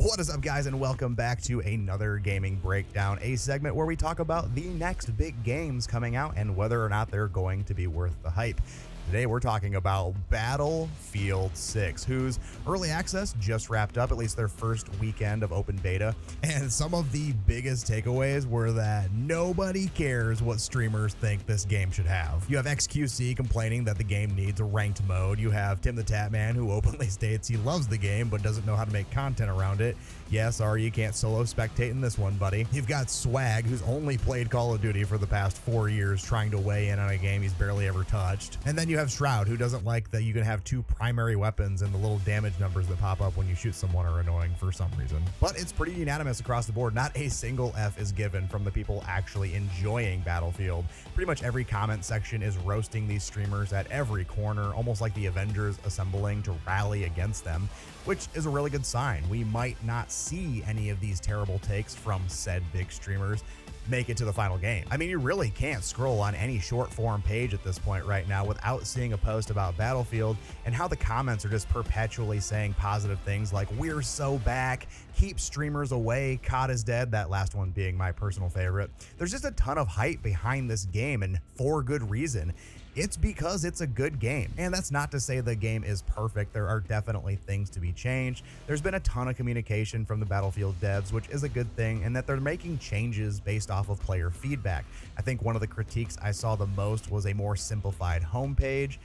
What is up, guys, and welcome back to another gaming breakdown, a segment where we talk about the next big games coming out and whether or not they're going to be worth the hype. Today we're talking about Battlefield 6, whose early access just wrapped up, at least their first weekend of open beta. And some of the biggest takeaways were that nobody cares what streamers think this game should have. You have XQC complaining that the game needs a ranked mode. You have Tim the Tatman, who openly states he loves the game but doesn't know how to make content around it. Yeah, sorry, you can't solo spectate in this one, buddy. You've got Swag, who's only played Call of Duty for the past 4 years, trying to weigh in on a game he's barely ever touched. And then you have Shroud, who doesn't like that you can have two primary weapons and the little damage numbers that pop up when you shoot someone are annoying for some reason. But it's pretty unanimous across the board. Not a single F is given from the people actually enjoying Battlefield. Pretty much every comment section is roasting these streamers at every corner, almost like the Avengers assembling to rally against them, which is a really good sign. We might not see any of these terrible takes from said big streamers make it to the final game. I mean, you really can't scroll on any short form page at this point right now without seeing a post about Battlefield and how the comments are just perpetually saying positive things like, we're so back, keep streamers away, COD is dead, that last one being my personal favorite. There's just a ton of hype behind this game, and for good reason. It's because it's a good game. And that's not to say the game is perfect. There are definitely things to be changed. There's been a ton of communication from the Battlefield devs, which is a good thing, and that they're making changes based off of player feedback. I think one of the critiques I saw the most was a more simplified homepage.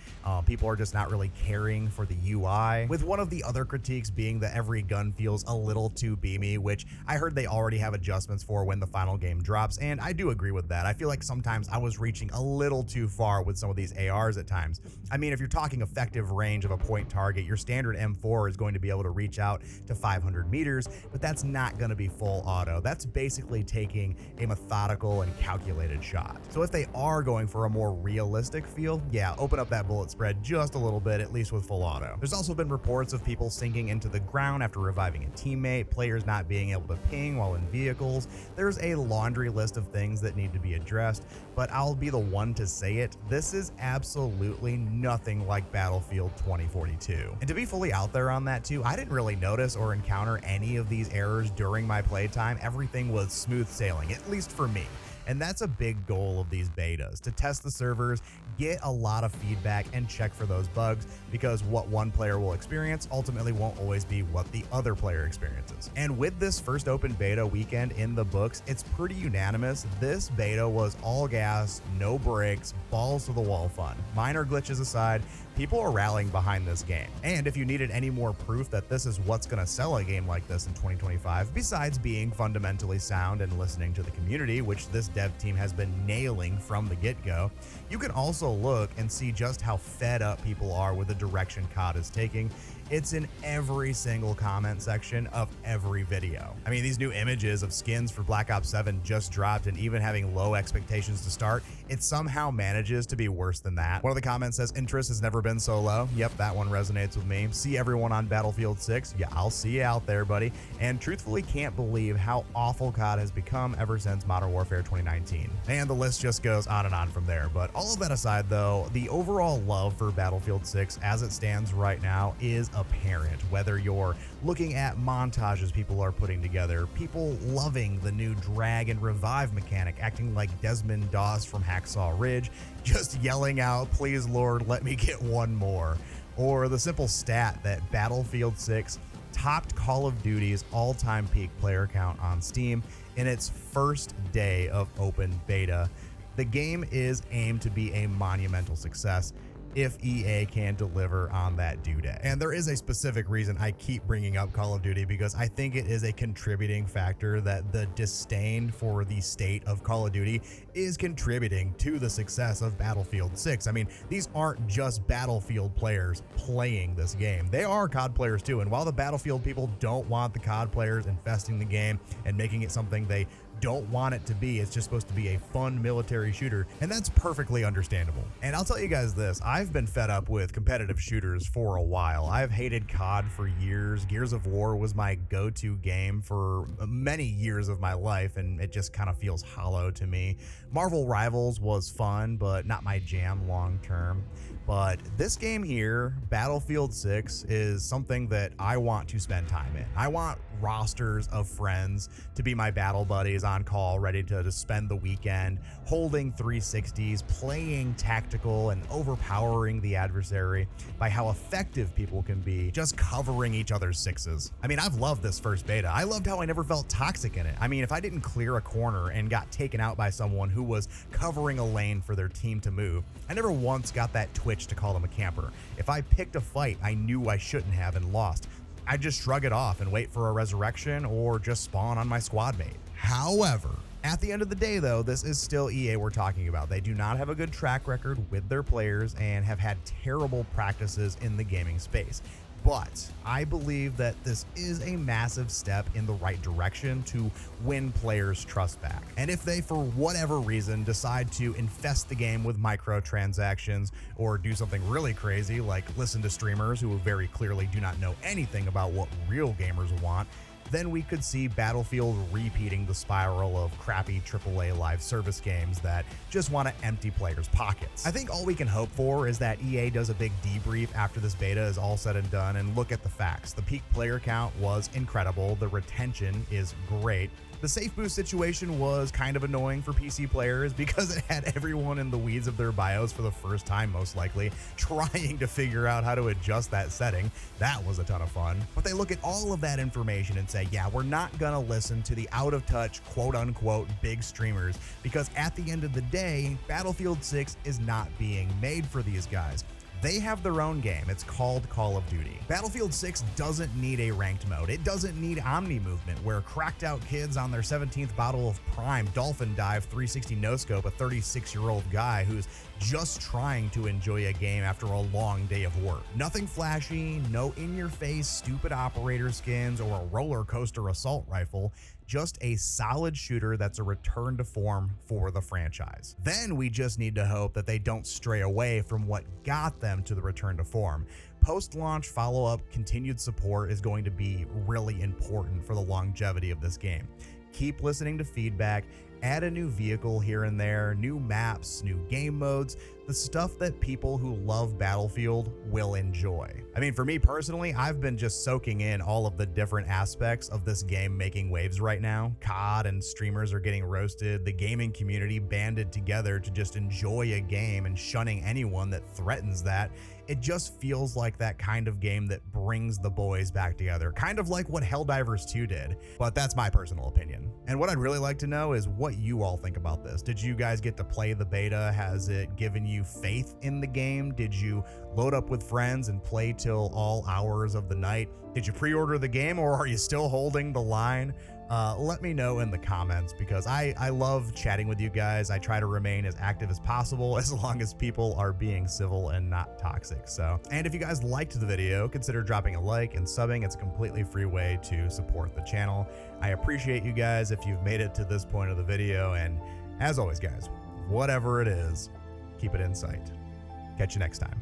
People are just not really caring for the UI, with one of the other critiques being that every gun feels a little too beamy, which I heard they already have adjustments for when the final game drops, and I do agree with that. I feel like sometimes I was reaching a little too far with some of these ARs at times. I mean, if you're talking effective range of a point target, your standard M4 is going to be able to reach out to 500 meters, but that's not going to be full auto. That's basically taking a methodical and calculated shot. So if they are going for a more realistic feel, yeah, open up that bullet spread just a little bit, at least with full auto. There's also been reports of people sinking into the ground after reviving a teammate, players not being able to ping while in vehicles. There's a laundry list of things that need to be addressed, but I'll be the one to say it. This is absolutely nothing like Battlefield 2042. And to be fully out there on that too, I didn't really notice or encounter any of these errors during my playtime. Everything was smooth sailing, at least for me. And that's a big goal of these betas, to test the servers, get a lot of feedback, and check for those bugs, because what one player will experience ultimately won't always be what the other player experiences. And with this first open beta weekend in the books, it's pretty unanimous. This beta was all gas, no brakes, balls to the wall fun. Minor glitches aside, people are rallying behind this game. And if you needed any more proof that this is what's going to sell a game like this in 2025, besides being fundamentally sound and listening to the community, which this dev team has been nailing from the get-go, you can also look and see just how fed up people are with the direction COD is taking. It's in every single comment section of every video. I mean, these new images of skins for Black Ops 7 just dropped, and even having low expectations to start, it somehow manages to be worse than that. One of the comments says, interest has never been so low. Yep, that one resonates with me. See everyone on Battlefield 6? Yeah, I'll see you out there, buddy. And truthfully can't believe how awful COD has become ever since Modern Warfare 2019. And the list just goes on and on from there. But all of that aside though, the overall love for Battlefield 6 as it stands right now is apparent. Whether you're looking at montages people are putting together, people loving the new drag and revive mechanic, acting like Desmond Doss from Hacksaw Ridge, just yelling out, please Lord, let me get one more. Or the simple stat that Battlefield 6 topped Call of Duty's all-time peak player count on Steam in its first day of open beta. The game is aimed to be a monumental success if EA can deliver on that due date. And there is a specific reason I keep bringing up Call of Duty, because I think it is a contributing factor that the disdain for the state of Call of Duty is contributing to the success of Battlefield 6. I mean, these aren't just Battlefield players playing this game. They are COD players too. And while the Battlefield people don't want the COD players infesting the game and making it something they don't want it to be. It's just supposed to be a fun military shooter, and that's perfectly understandable. And I'll tell you guys this, I've been fed up with competitive shooters for a while. I've hated COD for years. Gears of War was my go-to game for many years of my life, and it just kind of feels hollow to me. Marvel Rivals was fun, but not my jam long term. But this game here, Battlefield 6, is something that I want to spend time in. I want rosters of friends to be my battle buddies on call, ready to just spend the weekend holding 360s, playing tactical and overpowering the adversary by how effective people can be just covering each other's sixes. I mean, I've loved this first beta. I loved how I never felt toxic in it. I mean, if I didn't clear a corner and got taken out by someone who was covering a lane for their team to move, I never once got that twitch to call them a camper. If I picked a fight I knew I shouldn't have and lost, I'd just shrug it off and wait for a resurrection or just spawn on my squad mate. However, at the end of the day though, this is still EA we're talking about. They do not have a good track record with their players and have had terrible practices in the gaming space. But I believe that this is a massive step in the right direction to win players' trust back. And if they, for whatever reason, decide to infest the game with microtransactions or do something really crazy like listen to streamers who very clearly do not know anything about what real gamers want, then we could see Battlefield repeating the spiral of crappy AAA live service games that just want to empty players' pockets. I think all we can hope for is that EA does a big debrief after this beta is all said and done and look at the facts. The peak player count was incredible. The retention is great. The safe boost situation was kind of annoying for PC players because it had everyone in the weeds of their BIOS for the first time, most likely, trying to figure out how to adjust that setting. That was a ton of fun. But they look at all of that information and say, yeah, we're not gonna listen to the out-of-touch, quote-unquote, big streamers, because at the end of the day, Battlefield 6 is not being made for these guys. They have their own game. It's called Call of Duty. Battlefield 6 doesn't need a ranked mode. It doesn't need Omni movement, where cracked out kids on their 17th bottle of Prime dolphin dive 360 no-scope a 36-year-old guy who's just trying to enjoy a game after a long day of work. Nothing flashy, no in-your-face stupid operator skins or a roller coaster assault rifle, just a solid shooter that's a return to form for the franchise. Then we just need to hope that they don't stray away from what got them to the return to form. Post-launch follow-up continued support is going to be really important for the longevity of this game. Keep listening to feedback, add a new vehicle here and there, new maps, new game modes, the stuff that people who love Battlefield will enjoy. I mean, for me personally, I've been just soaking in all of the different aspects of this game making waves right now. COD and streamers are getting roasted, the gaming community banded together to just enjoy a game and shunning anyone that threatens that. It just feels like that kind of game that brings the boys back together, kind of like what Helldivers 2 did, but that's my personal opinion. And what I'd really like to know is what you all think about this. Did you guys get to play the beta? Has it given you faith in the game? Did you load up with friends and play till all hours of the night? Did you pre-order the game, or are you still holding the line? Let me know in the comments, because I love chatting with you guys. I try to remain as active as possible as long as people are being civil and not toxic. So, and if you guys liked the video, consider dropping a like and subbing. It's a completely free way to support the channel. I appreciate you guys if you've made it to this point of the video, and as always guys, whatever it is, keep it in sight. Catch you next time.